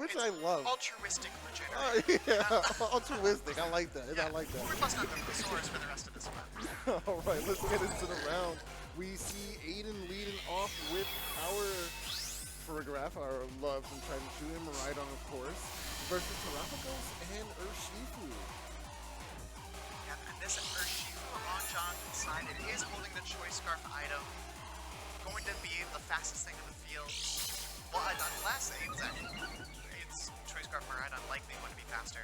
which I love. Altruistic regeneration. Yeah, altruistic. I like that. Yeah. I like that. We're busting out the source for the rest of this one. All right, let's get into the round. We see Aiden leading off with our Choreograph, our loves and trying to shoot him right on, of course, versus Terapagos and Urshifu. Yeah, and this Urshifu on Jonathan's side, it is holding the Choice Scarf item. Going to be the fastest thing in the field. Well, unless Aiden's Choice Scarf Miraidon likely going to be faster.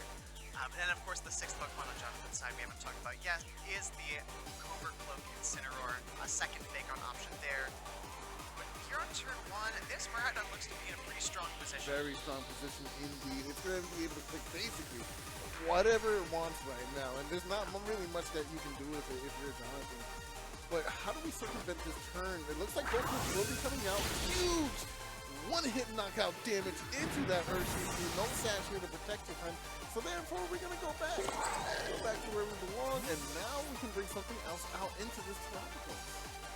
And of course, the sixth Pokemon on Jonathan's side we haven't talked about yet is the Covert Cloak Incineroar, a second fake on option there. But here on turn one, this Miraidon looks to be in a pretty strong position. Very strong position indeed. It's going to be able to click basically whatever it wants right now, and there's not really much that you can do with it if you're Jonathan. But how do we circumvent this turn? It looks like both of us will be coming out huge one-hit knockout damage into that Urshifu. No sash here to protect your friend. So therefore, we're going to go back. Go back to where we belong, and now we can bring something else out into this Tropical.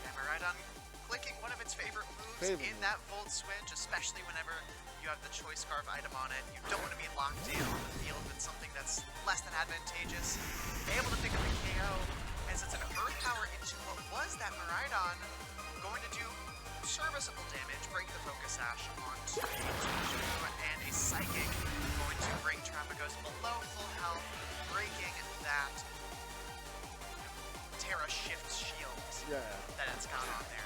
Yeah, Miraidon clicking one of its favorite moves in that Volt Switch, especially whenever you have the Choice Scarf item on it. You don't want to be locked in on the field with something that's less than advantageous. Able to pick up the KO, as it's an Earth Power into what was that Miraidon, going to do serviceable damage, break the Focus Sash onto a and a Psychic going to bring Trapagos below full health, breaking that Terra Shift shield that it's got on there.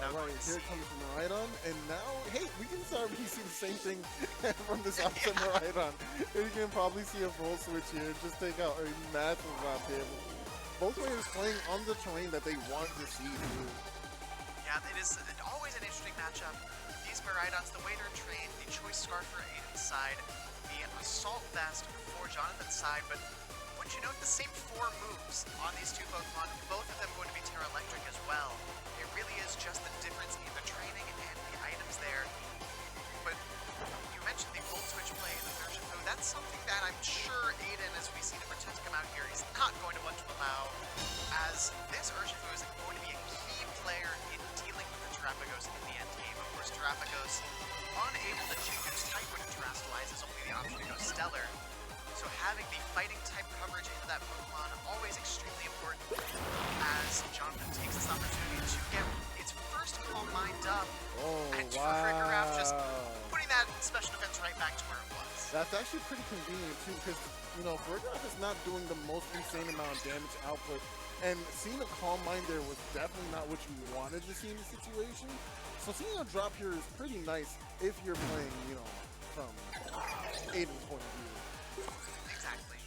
Alright, here comes the Miraidon, and now, hey, we can already see the same thing from this opposite Miraidon. You can probably see a full switch here, just take out a massive amount of damage. Both players playing on the terrain that they want to see too. Yeah, it is always an interesting matchup. These Miraidons, the way they're trained, the Choice Scarf for Aiden's side, the Assault Vest for Jonathan's side, but wouldn't you note the same four moves on these two Pokemon, both of them going to be Terra Electric as well. It really is just the difference in the training and the items there. But you mentioned the Volt Switch play in the Urshifu. That's something that I'm sure Aiden, as we see the Pretend come out here, is not going to want to allow, as this Urshifu is going to be a key player in dealing with the Terapagos in the end game. Of course, Terapagos unable to choose type when it terastallizes, only the option to go Stellar. So having the fighting type coverage into that Pokemon always extremely important, as Jonathan takes this opportunity to get its first Calm Mind up, and Choreograph just putting that special defense right back to where it was. That's actually pretty convenient too, because, you know, Choreograph is not doing the most insane amount of damage output, and seeing a Calm Mind there was definitely not what you wanted to see in the situation. So seeing a drop here is pretty nice if you're playing, you know, from Aiden's point of view. Exactly.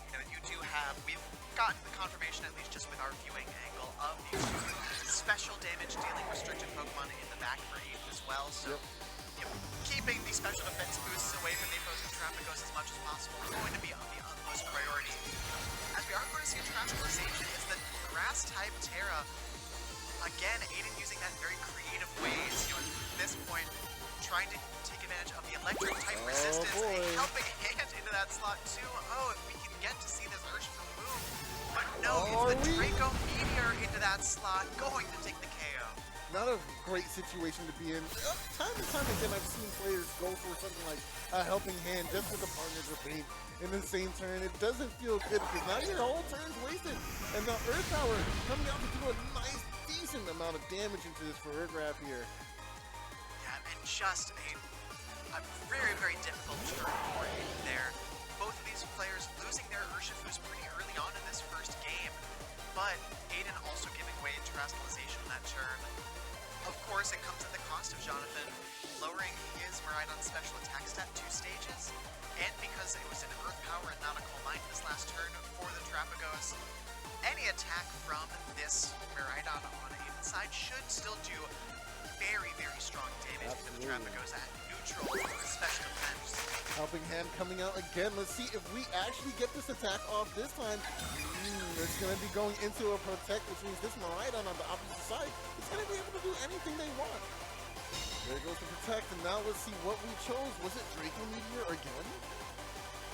You know, you do have, we've gotten the confirmation, at least just with our viewing angle, of these special damage dealing restricted Pokemon in the back for Aiden as well. So, you know, keeping the special defense boosts away from the opposing Trapagos as much as possible is going to be of the utmost priority. As we are going to see a Terastallization, is the Grass type Terra. Again, Aiden using that very creative ways. You know, at this point, trying to take advantage of the electric type resistance, a helping hand into that slot too. Oh, if we can get to see this Urshifu move. But no, it's the Draco Meteor into that slot, going to take the KO. Not a great situation to be in. Time and time again, I've seen players go for something like a helping hand just with the partners of fate in the same turn. It doesn't feel good because now your whole turn's wasted. And the Earth Power coming out to do a nice, decent amount of damage into this Choreograph here. And just a very, very difficult turn for Aiden there. Both of these players losing their Urshifus pretty early on in this first game, but Aiden also giving way to Terastallization in that turn. Of course, it comes at the cost of Jonathan lowering his Miraidon's special attack stat 2 stages, and because it was an Earth Power and not a Calm Mind this last turn for the Trapagos, any attack from this Miraidon on Aiden's side should still do very, very strong damage into the Trapagos at neutral special defense. Helping hand coming out again. Let's see if we actually get this attack off this time. It's going to be going into a Protect, which means this Miraidon on the opposite side is going to be able to do anything they want. There goes the Protect, and now let's see what we chose. Was it Draco Meteor again?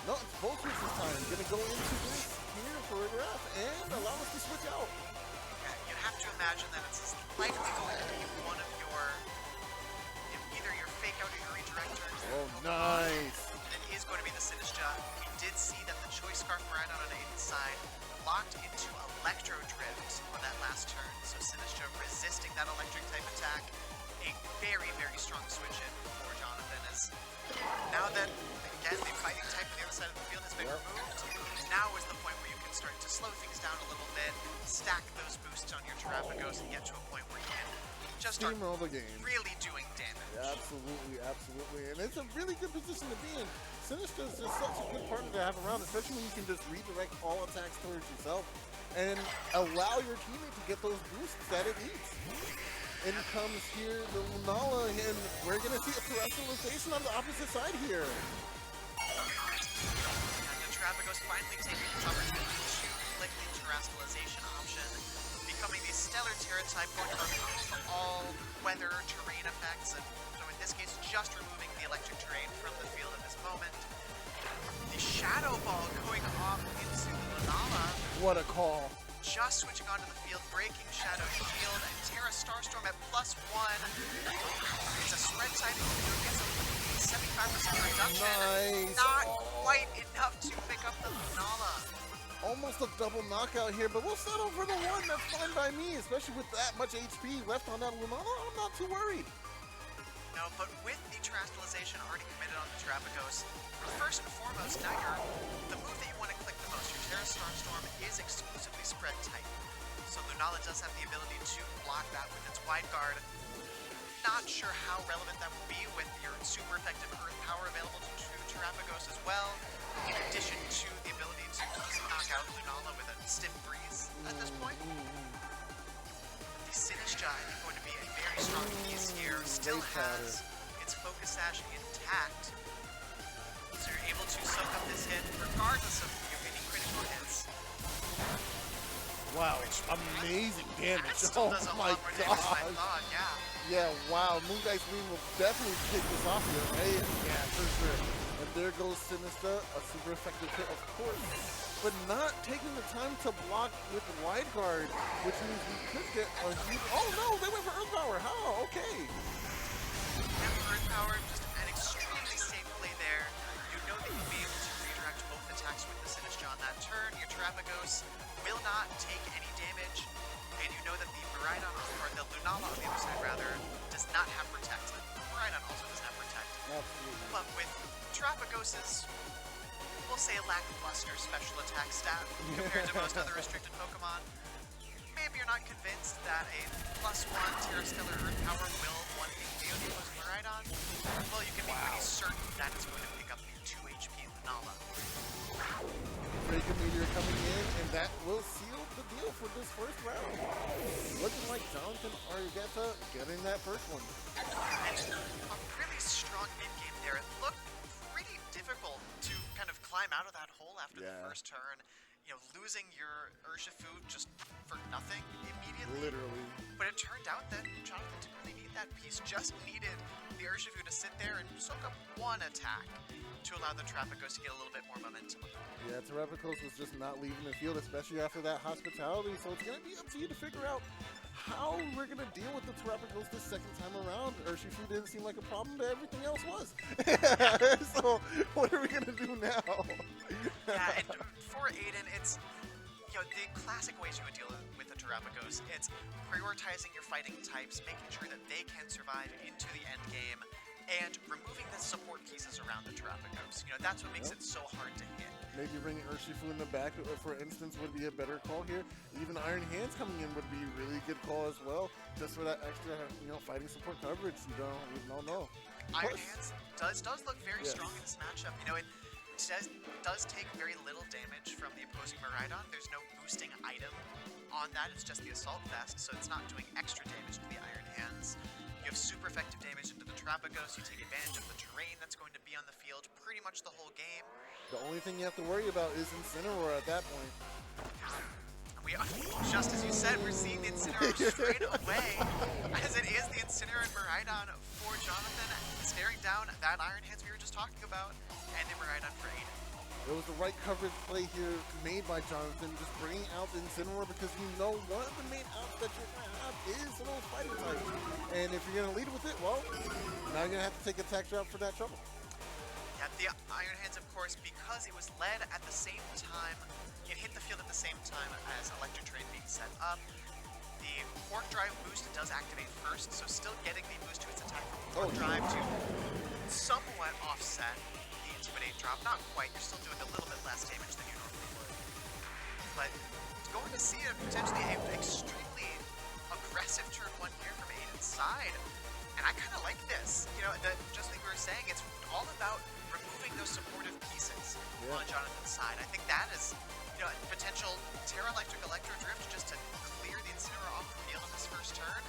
No, it's Voltrush this time. Going to go into this here for a graph and allow us to switch out. Yeah, you have to imagine that it's likely going to be one of your, either your Fake Out or your Redirector been removed. Now is the point where you can start to slow things down a little bit, stack those boosts on your Terrapagos, and get to a point where you can just start Steamroll the game. really doing damage. Absolutely, absolutely. And it's a really good position to be in. Sinister is just such a good partner to have around, especially when you can just redirect all attacks towards yourself and allow your teammate to get those boosts that it needs. In comes here the Lunala, and we're going to see a terrestrialization on the opposite side here. And the Terrapagos finally taking this opportunity to click the terrestrialization option, becoming the Stellar Terra type, going for almost all weather terrain effects, and so in this case, just removing the electric terrain from the field at this moment. The Shadow Ball going off into Lunala. What a call. Just switching onto the field, breaking Shadow Shield, and Terra Starstorm at +1. It's a spread side, gets a 75% reduction. Nice. Not quite enough to pick up the Lunala. Almost a double knockout here, but we'll settle for the one. That's fine by me, especially with that much HP left on that Lunala. I'm not too worried. No, but with the terrestrialization already committed on the Terrapagos, first and foremost, now the move that you want to click the most, your Terra Starstorm, is exclusively spread type. So Lunala does have the ability to block that with its wide guard. Not sure how relevant that will be with your super effective Earth Power available to Terrapagos as well, in addition to the ability to just knock out Lunala with a stiff breeze at this point. The Sinistcha, I think, going to be a very strong piece here. Still has its Focus Sash intact, so you're able to soak up this hit regardless of any critical hits. Wow, amazing damage. Still does a lot more damage than I thought, yeah. Yeah, wow. Moon Dice Green will definitely take this off here, right? Yeah, for sure. And there goes Sinister, a super effective hit, of course, but not taking the time to block with wide guard, which means we could get a huge... Oh no, they went for Earth Power. How? Okay. And Earth Power, just an extremely safe play there. You know that you'll be able to redirect both attacks with the Sinistcha on that turn. Your Terrapagos will not take any damage, and you know that the Miraidon, or the Lunala on the other side rather, does not have Protect. The Miraidon also doesn't have Protect. Absolutely. But with Terrapagos' we'll say lackluster special attack stat compared to most other restricted Pokemon, maybe you're not convinced that a +1 Terrastellar Earth Power will 1-hit the opposed Miraidon. Well, you can be pretty certain that it's going to pick up the 2 HP Lunala. Breaker Meteor coming in, and that will seal the deal for this first round. Looking like Jonathan Argueta getting that first one. And a really strong mid-game there. It looked pretty difficult to kind of climb out of that hole after the first turn. You know, losing your Urshifu just for nothing immediately. Literally. But it turned out that Jonathan didn't really need that piece, just needed the Urshifu to sit there and soak up one attack to allow the Terrapagos to get a little bit more momentum. Yeah, Terrapagos was just not leaving the field, especially after that hospitality, so it's going to be up to you to figure out how we're going to deal with the Terrapagos this second time around. Urshifu didn't seem like a problem, but everything else was. So, what are we going to do now? Yeah, and for Aiden, it's, you know, the classic ways you would deal with the Terrapagos. It's prioritizing your fighting types, making sure that they can survive into the end game, and removing the support pieces around the Terrapagos. You know, that's what makes it so hard to hit. Maybe bringing Urshifu in the back, for instance, would be a better call here. Even Iron Hands coming in would be a really good call as well, just for that extra, you know, fighting support coverage. You don't know. Iron Hands does look very strong in this matchup. You know, it does take very little damage from the opposing Miraidon. There's no boosting item on that. It's just the Assault Vest, so it's not doing extra damage to the Iron Hands. You have super effective damage into the Terrapagos. You take advantage of the terrain that's going to be on the field pretty much the whole game. The only thing you have to worry about is Incineroar at that point. We are, just as you said, we're seeing the Incineroar straight away, as it is the Incineroar and Miraidon for Jonathan, staring down that Iron Hands we were just talking about, and the Miraidon for Aiden. It was the right coverage play here made by Jonathan, just bringing out the Incineroar, because you know one of the main outs that you're going to have is those fighting types. And if you're going to lead with it, well, now you're going to have to take a attack route for that trouble. Yeah, the Iron Hands, of course, because it was led at the same time, it hit the field at the same time as Electric Terrain being set up. The Quark Drive boost does activate first, so still getting the boost to its attack from Quark Drive to somewhat offset the Intimidate drop. Not quite. You're still doing a little bit less damage than you normally would. But going to see a potentially a extremely aggressive turn 1 here from Aiden's side. And I kind of like this. You know, just like we were saying, it's all about removing those supportive pieces on Jonathan's side. I think that is, you know, potential Terra Electric Electro Drift just to clear the Incineroar off the field on this first turn.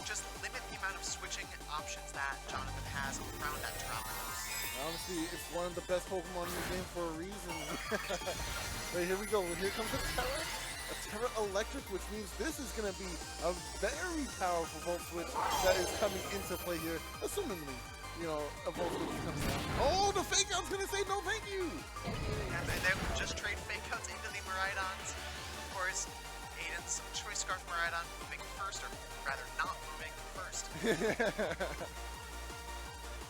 Just limit the amount of switching options that Jonathan has around that Terrapagos. Honestly, it's one of the best Pokemon in the game for a reason. But here we go. Here comes a Terra Electric, which means this is going to be a very powerful Volt Switch that is coming into play here, assumingly, you know, a Volt Switch is coming out. Oh, the Fake Out's going to say no thank you! Yeah, they just trade Fake Outs into the Miraidons. Of course, Aiden's Choice Scarf Miraidon moving first, or rather not moving first.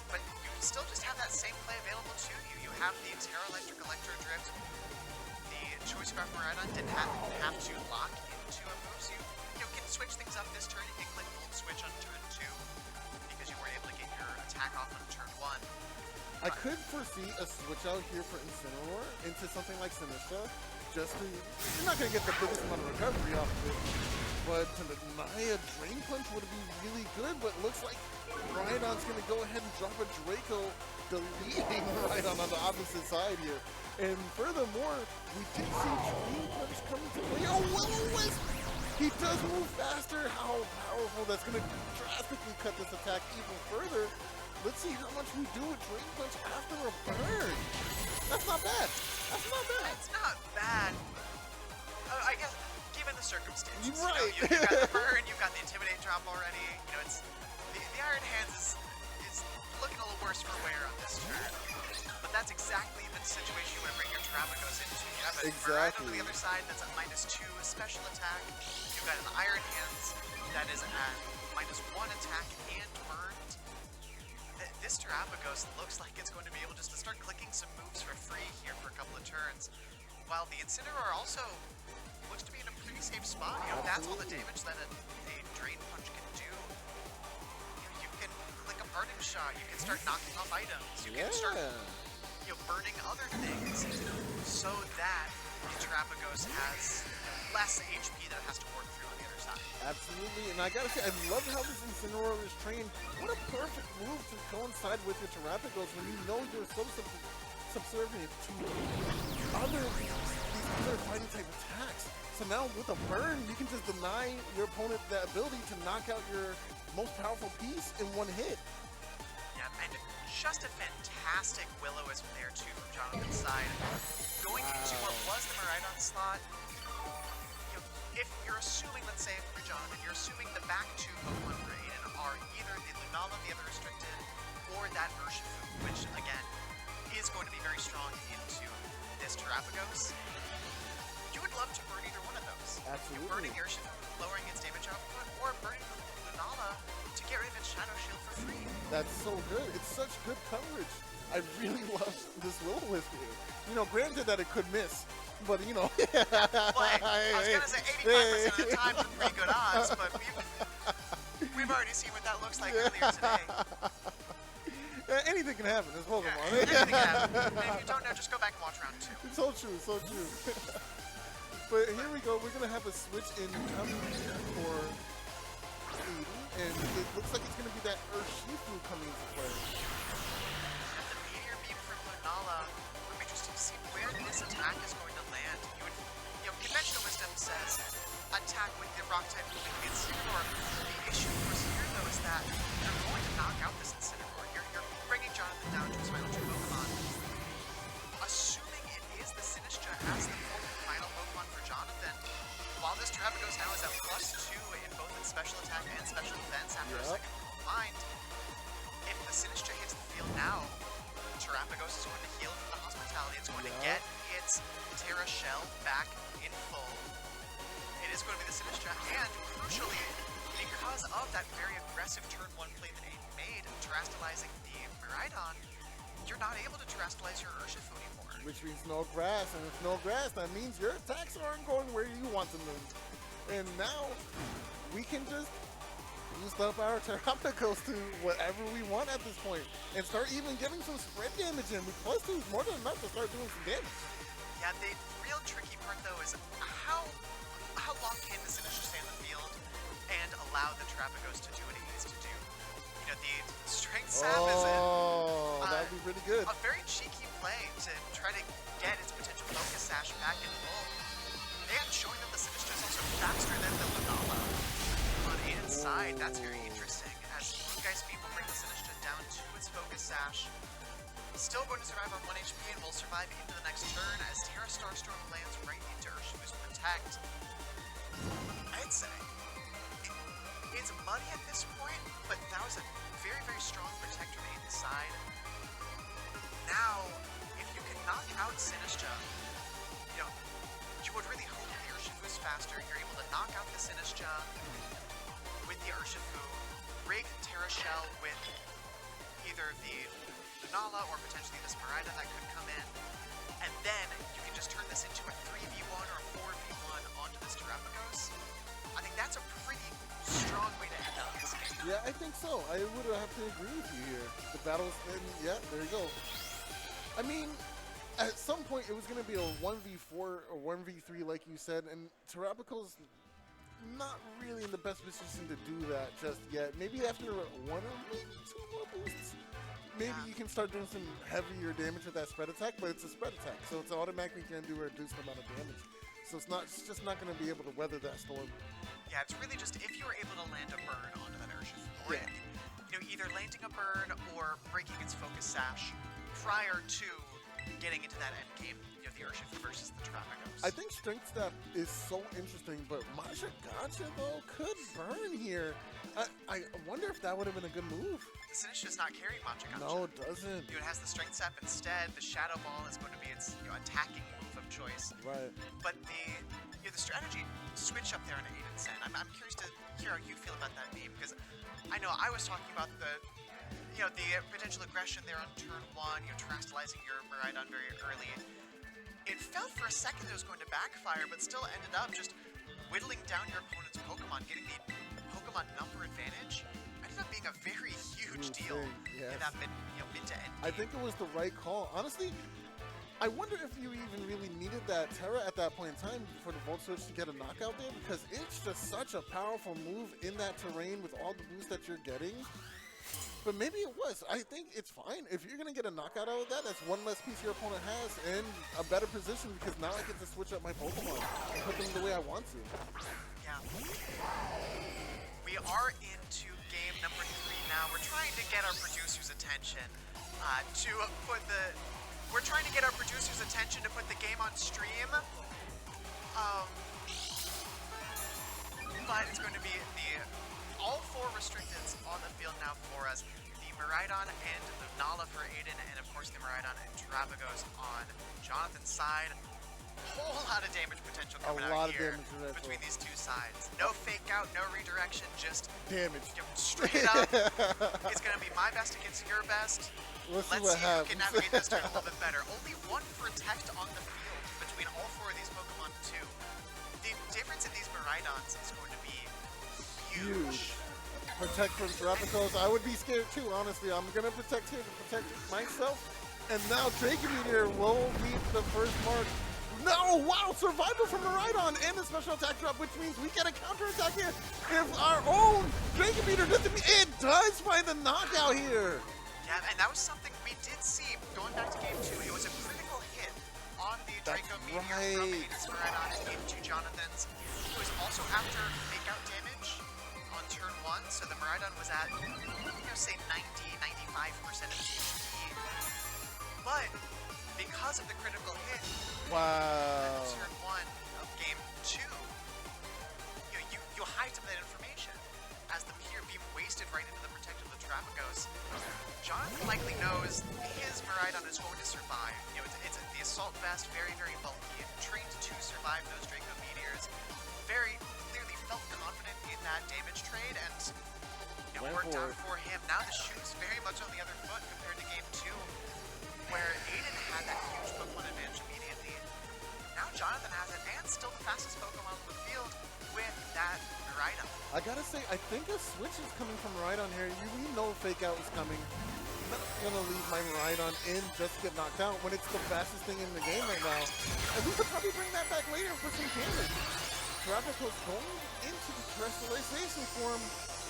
But you still just have that same play available to you. You have the Terra Electric Electro Drift. The Choice Scarf Miraidon didn't have to lock into a move, so you can switch things up this turn. You can click Volt Switch on turn 2 because you weren't able to get your attack off on turn 1. I could foresee a switch out here for Incineroar into something like Sinistra. Just to, you're not going to get the biggest amount of recovery off of it, but to deny a Drain Punch would be really good, but looks like Rhydon's going to go ahead and drop a Draco, deleting Rhydon on the opposite side here. And furthermore, we did see Drain Punch come into play. Oh, Will-O-Wisp! He does move faster. How powerful. That's going to drastically cut this attack even further. Let's see how much we do with Drain Punch after a burn. That's not bad. That's not bad. It's not bad. I guess, given the circumstances. Right. You know, you've got the burn, you've got the Intimidate drop already. You know, it's the Iron Hands is looking a little worse for wear on this turn. But that's exactly the situation you want to bring your Terrapagos into. You have a Miraidon on the other side that's at -2 special attack. You've got an Iron Hands that is at -1 attack and burned. This Terrapagos looks like it's going to be able just to start clicking some moves for free here for a couple of turns. While the Incineroar also looks to be in a pretty safe spot. You know, that's all the damage that a Drain Punch can do. You can click a Parting Shot, you can start knocking off items, you can start burning other things so that the Terrapagos has less HP that it has to work through on the other side. Absolutely, and I gotta say, I love how this Incineroar is trained. What a perfect move to coincide with your Terrapagos when you know you're so subservient to these other fighting type attacks. So now with a burn, you can just deny your opponent the ability to knock out your most powerful piece in one hit. Yeah, and just a fantastic Will-O-Wisp there too from Jonathan's side. Going into what was the Miraidon slot, if you're assuming, let's say for Jonathan, you're assuming the back 2 Pokemon for Aiden are either the Lunala, the other restricted, or that Urshifu, which again is going to be very strong into this Terrapagos. You would love to burn either one of those. Absolutely. You're burning Urshifu, lowering its damage output, or burning Lunala to get rid of its Shadow Shield for free. That's so good. It's such good coverage. I really love this Will-O-Wisp here. You know, granted that it could miss, but you know. Well, I was going to say 85% of the time with pretty good odds, but we've already seen what that looks like earlier today. Anything can happen. It's Pokemon. Yeah, anything can happen. And if you don't know, just go back and watch round 2. It's so true, so true. But here we go. We're going to have a switch in coming here for Aiden, and it looks like it's going to be that Urshifu coming into play. And the Meteor Beam from Lunala, I'm interested to see where this attack is going to land. You know, conventional wisdom says attack with the rock type moving the Incineroar. The issue, of course, here though is that you're going to knock out this Incineroar. You're bringing Jonathan down to his final 2 Pokemon. Assuming it is the Sinistra as the 4th and final Pokemon for Jonathan, while this Terrapagos now is at +2 in both its special attack and special defense after a second combined, if the Sinistra hits the field now, Terrapagos is going to heal from the Hospitality. It's going to get its Terra Shell back in full. It is going to be the Sinistra, and crucially, because of that very aggressive turn 1 play that Aiden made, terastallizing the Miraidon, you're not able to terastallize your Urshifu anymore. Which means no grass, and with no grass, that means your attacks aren't going where you want them to. And now, we can just boost up our Terrapicos to whatever we want at this point and start even getting some spread damage in. With +2 is more than enough to start doing some damage. Yeah, the real tricky part though is how long can the Sinister stay in the field and allow the Terrapicos to do what it needs to do. You know, the Strength Sap is that'd be pretty good. a very cheeky play to try to get its potential Focus Sash back in full. And showing that the Sinister is also faster than the Lunala on Aiden's side. That's very interesting, as you guys speed will bring the Sinister down to its Focus Sash. Still going to survive on 1 HP and will survive into the next turn as Terra Starstorm lands right into Urshifu's Protect. I'd say it's muddy at this point, but that was a very, very strong Protect from Aiden's side. Now, if you can knock out Sinistcha, you know, you would really hope that the Urshifu is faster. You're able to knock out the Sinistcha with the Urshifu, rig Terra Shell with either the Lunala or potentially this Miraidon that could come in, and then you can just turn this into a 3v1 or 4v1 onto this Terrapicos. I think that's a pretty strong way to end out this game. Yeah, I think so. I would have to agree with you here. The battles, and yeah, there you go. I mean, at some point it was going to be a 1v4 or 1v3 like you said, and Terrapicos not really in the best position to do that just yet. Maybe after one or maybe two more boosts, maybe you can start doing some heavier damage with that spread attack, but it's a spread attack, so it's automatically going to do a reduced amount of damage. So it's just not going to be able to weather that storm. Yeah, it's really just if you were able to land a burn onto that Urshifu, or you know, either landing a burn or breaking its Focus Sash prior to getting into that end game, you know, the Urshifu versus the Terrapicos. I think Strength Step is so interesting, but Masha Gotcha though could burn here. I wonder if that would have been a good move. The Sinistcha does not carry Matcha Gotcha. No, it doesn't. You know, it has the Strength Sap instead. The Shadow Ball is going to be its attacking move of choice. Right. But the strategy switch up there on Aiden's end. I'm curious to hear how you feel about that meme, because I know I was talking about the potential aggression there on turn 1, terastallizing your Miraidon very early. It felt for a second that it was going to backfire, but still ended up just whittling down your opponent's Pokemon, getting the Pokemon number advantage. Ended up being a very huge deal in that mid to end game. I think it was the right call. Honestly, I wonder if you even really needed that Terra at that point in time for the Volt Switch to get a knockout there, because it's just such a powerful move in that terrain with all the boosts that you're getting. But maybe it was. I think it's fine. If you're going to get a knockout out of that, that's one less piece your opponent has and a better position, because now I get to switch up my Pokemon and put them the way I want to. Yeah. We are into game number 3 now. We're trying to get our producer's attention We're trying to get our producer's attention to put the game on stream. But it's going to be all 4 restricteds on the field now for us. The Miraidon and the Lunala for Aiden, and of course the Miraidon and Terrapicos on Jonathan's side. Whole lot of damage potential coming out here between these two sides. No fake out, no redirection, just damage. Straight up. It's going to be my best against your best. Let's see who happens. can navigate this turn a little bit better. Only 1 Protect on the field between all 4 of these Pokemon too. The difference in these Miraidons is going to be huge. Protect from Terrapicos. I would be scared too, honestly. I'm going to protect here to protect myself. And now Dragometer will meet the first mark. No! Wow! Survival from Miraidon and a special attack drop, which means we get a counter attack here. If our own Dragometer doesn't, it does find the knockout here. Yeah, and that was something we did see going back to game 2. It was a critical hit on the Draco Meteor from Aiden's Miraidon in game 2 Jonathan's. It was also after fake out damage on turn 1, so the Miraidon was at, say 90-95% of HP. But because of the critical hit, wow, turn 1 of game 2, you hide some of that information as the Meteor Beam wasted right into the Protect of the Terrapicos. Jonathan likely knows his Miraidon is going to survive. It's the Assault Vest, very, very bulky, trained to survive those Draco Meteors. Very clearly felt confident in that damage trade, and worked out for him. Now the shoe's very much on the other foot compared to game 2, where Aiden had that huge Pokemon advantage immediately. Now Jonathan has it, and still the fastest Pokemon on the field with that Miraidon. I I gotta say, I think a switch is coming from Rhydon here. We know Fake Out is coming. I'm not gonna leave my Rhydon in just to get knocked out when it's the fastest thing in the game right now. And we could probably bring that back later for some damage. Tropico's going into the terrestrialization form,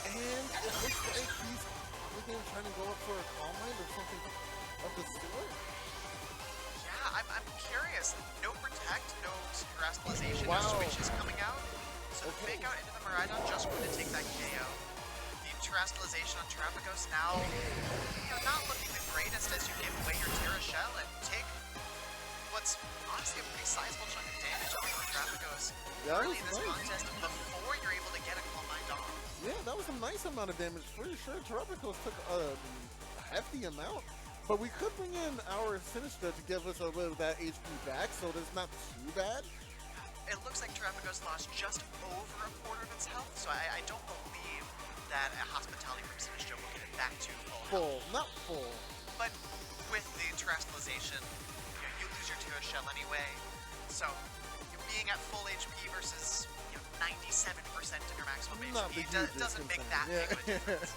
and it looks like he's probably trying to go up for a Calm Mind or something of the sort. Yeah, I'm curious. No Protect, no terrestrialization, Wow. no switches coming out. So the Okay. Fake Out into the Miraidon just going to take that KO. The terrestrialization on Terrapagos now, not looking the greatest as you give away your Terra Shell and take what's honestly a pretty sizable chunk of damage on the Terrapagos early in this contest before you're able to get a Calm Mind off. Yeah, that was a nice amount of damage for sure. Terrapagos took a hefty amount, but we could bring in our Sinister to give us a little of that HP back, so that's not too bad. It looks like Terrapagos lost just over a quarter of its health, so I don't believe that a Hospitality from Sinister will get it back to full health. Full, not full. But with the terrestrialization, you lose your Terra Shell anyway, so being at full HP versus 97% of your maximum Not the HP doesn't make that big of a difference.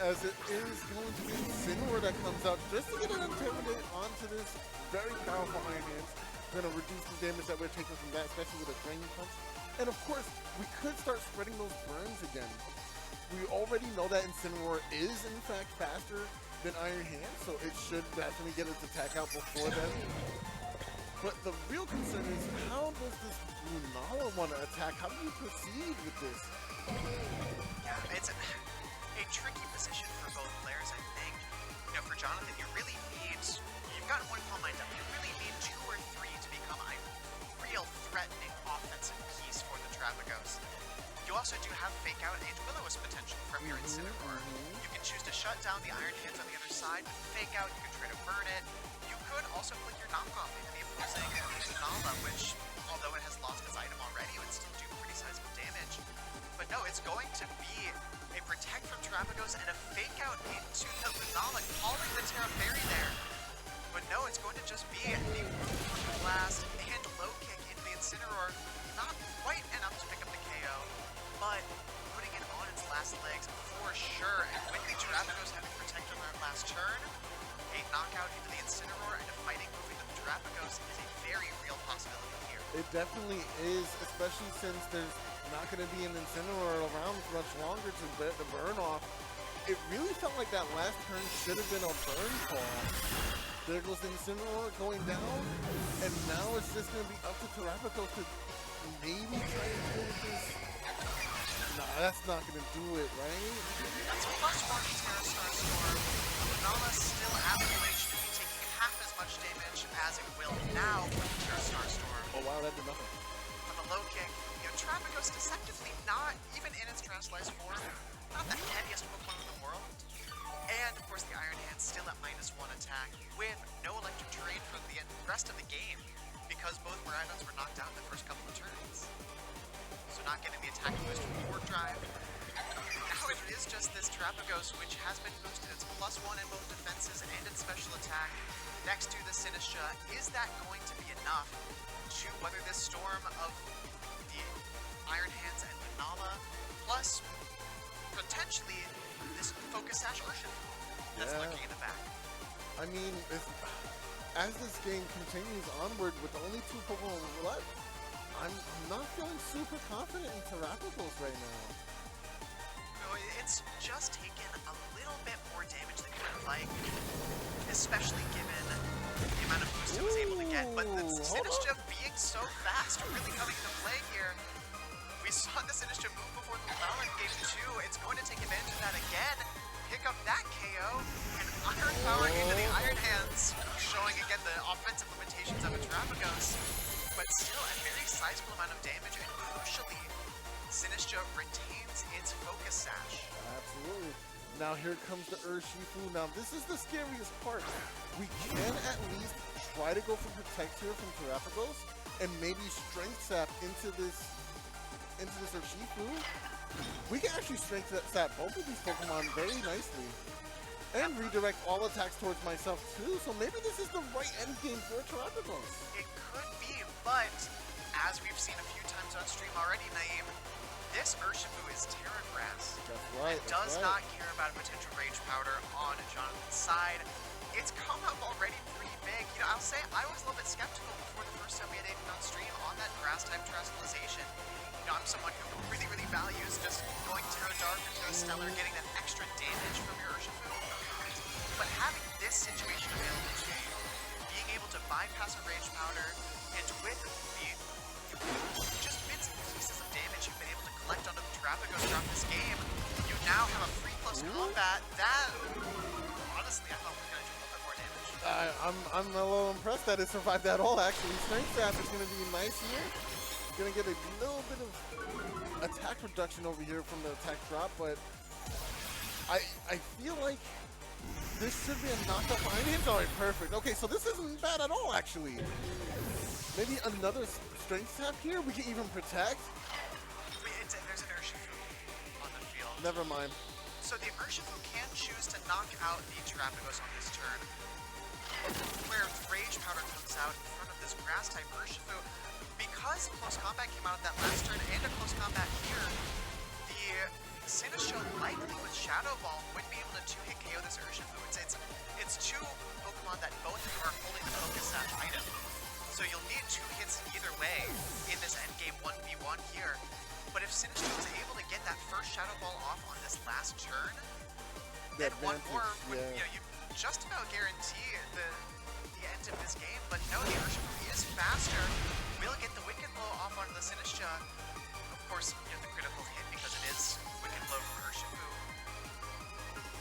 As it is going to be Incineroar that comes out just to get an Intimidate onto this very powerful Iron Hands. Going to reduce the damage that we're taking from that, especially with a Drain Punch. And of course, we could start spreading those burns again. We already know that Incineroar is in fact faster than Iron Hands, so it should definitely get its attack out before then. But the real concern is, how does this Lunala want to attack? How do you proceed with this? Yeah, it's a tricky position for both players, I think. For Jonathan, you really need, you've got one Calm Mind up, you really need 2 or 3 to become a real threatening offensive piece for the Terrapagos. You also do have Fake Out and Will-O-Wisp potential from your Incineroar. You can choose to shut down the Iron Hands on the other side with Fake Out, you can try to burn it. You could also put your knockoff into the opposing Lunala, which, although it has lost its item already, would still do pretty sizable damage. But no, it's going to be a Protect from Terrapagos and a Fake Out into the Lunala, calling the Terra Fairy there. But no, it's going to just be the Root Blast and Low Kick into the Incineroar. Not quite enough to pick up the KO, but putting it on its last legs for sure. And with the Terrapagos having Protect on their last turn, a knockout into the Incineroar and a fighting move into the Terrapagos is a very real possibility here. It definitely is, especially since there's not going to be an Incineroar around for much longer to burn off. It really felt like that last turn should have been a burn call. There goes the Incineroar going down, and now it's just going to be up to Terrapagos to maybe try to deal with this. Nah, that's not going to do it, right? That's +1 Terra Star Storm. Lunala still at full HP, taking half as much damage as it will now with Terra Star Storm. Oh wow, that did nothing. For the low kick, Terrapagos deceptively not, even in its Terrestrialized form, not the heaviest Pokemon in the world. And of course the Iron Hand still at -1 attack with no electric terrain for the rest of the game because both Miraidons were knocked out in the first couple of turns. So not getting the attack boost from Warp Drive. Now it is just this Terrapagos which has been boosted. It's +1 in both defenses and in special attack next to the Sinistra. Is that going to be enough to weather this storm of the Iron Hands and Lunala, plus potentially this Focus Sash Ocean that's lurking in the back? I mean, as this game continues onward with only 2 Pokemon left, I'm not feeling super confident in Terrapagos right now. No, it's just taken a little bit more damage than you would like, especially given the amount of boost it was able to get. But the Sinistra being so fast really coming into play here. We saw the Sinistra move before the Lunala in game 2. It's going to take advantage of that again, pick up that KO, and Iron Power into the Iron Hands, showing again the offensive limitations of a Terrapagos. But still a very sizable amount of damage, and crucially, Sinistra retains its Focus Sash. Absolutely. Now here comes the Urshifu. Now this is the scariest part. We can at least try to go for Protect here from Terrapagos, and maybe Strength Sap into this Urshifu. We can actually Strength Sap both of these Pokemon very nicely. And redirect all attacks towards myself too, so maybe this is the right end game for Terrapagos. It could be, but as we've seen a few times on stream already, Naeem, this Urshifu is Terra Grass. That's right. And does not care about a potential Rage Powder on Jonathan's side. It's come up already pretty big. You know, I'll say I was a little bit skeptical before the first time we had Aiden on stream on that Grass-type Terastallization. You know, I'm someone who really, really values just going Terra Dark or Terra Stellar, getting that extra damage from your Urshifu. But having this situation available to you, being able to bypass a Rage Powder, and with the just bits and pieces of damage you've been able to collect onto the Terrapagos throughout this game, you now have a free close combat that, honestly, I thought was going to do a little bit more damage. I'm a little impressed that it survived that all, actually. Strength Trap is going to be nice here. Going to get a little bit of attack reduction over here from the attack drop, but I feel like this should be a knockout. It's alright, perfect. Okay, so this isn't bad at all, actually. Maybe another strength tap here? We can even protect? There's an Urshifu on the field. Never mind. So the Urshifu can choose to knock out the Terrapagos on this turn, where Rage Powder comes out in front of this Grass-type Urshifu. Because Close Combat came out that last turn and a Close Combat here, the Sinistcha likely with Shadow Ball would be able to two-hit KO this Urshifu. It's two Pokemon that both are holding the Focus Sash item. So you'll need two hits either way in this endgame 1v1 here. But if Sinistcha was able to get that first Shadow Ball off on this last turn, then one more would, you know, you just about guarantee the end of this game. But no, the Urshifu is faster. Will get the Wicked Blow off onto the Sinistcha. Of course, you know, the critical hit because it is Wicked Blow from Urshifu.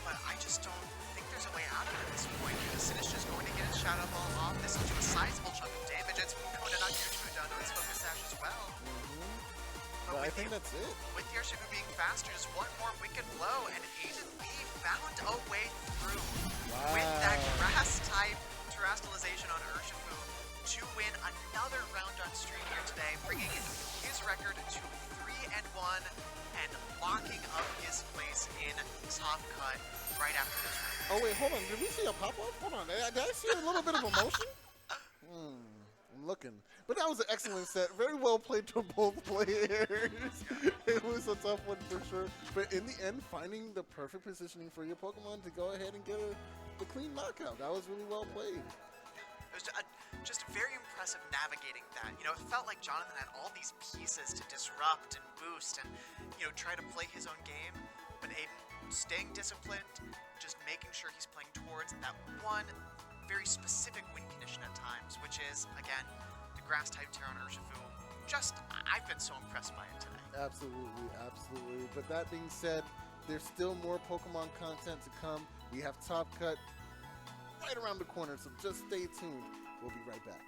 But I just don't think there's a way out of it at this point. The Sinistcha is going to get its Shadow Ball off. This will do a sizable chunk of damage. It's going to knock Urshifu down to its Focus Sash as well. But I think that's it. With the Urshifu being faster, just one more Wicked Blow, and Aiden Lee found a way through with that Grass-type Terastallization on Urshifu to win another round on stream here today, bringing his record to 3-1 and locking up his place in Top Cut right after this round. Oh wait, hold on. Did we see a pop-up? Hold on. Did I see a little bit of emotion? I'm looking. But that was an excellent set. Very well played to both players. It was a tough one for sure. But in the end, finding the perfect positioning for your Pokemon to go ahead and get the clean knockout. That was really well played. It was just very impressive navigating that. You know, it felt like Jonathan had all these pieces to disrupt and boost and, you know, try to play his own game. But Aiden staying disciplined, just making sure he's playing towards that one very specific win condition at times, which is, again, the Grass-type Terra on Urshifu. I've been so impressed by it today. Absolutely, absolutely. But that being said, there's still more Pokemon content to come. We have Top Cut right around the corner, so just stay tuned. We'll be right back.